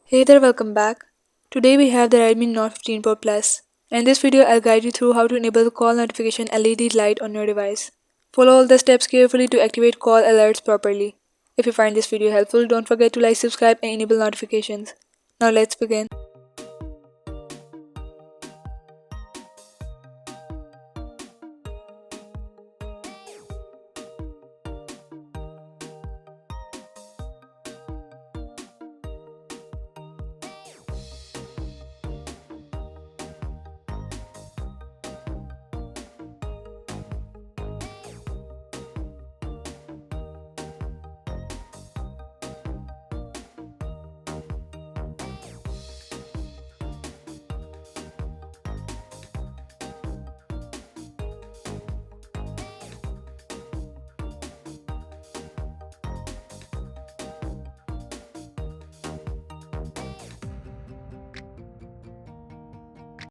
Hey there, welcome back. Today we have the Redmi Note 15 Pro Plus. In this video, I'll guide you through how to enable the call notification LED light on your device. Follow all the steps carefully to activate call alerts properly. If you find this video helpful, don't forget to like, subscribe, and enable notifications. Now let's begin.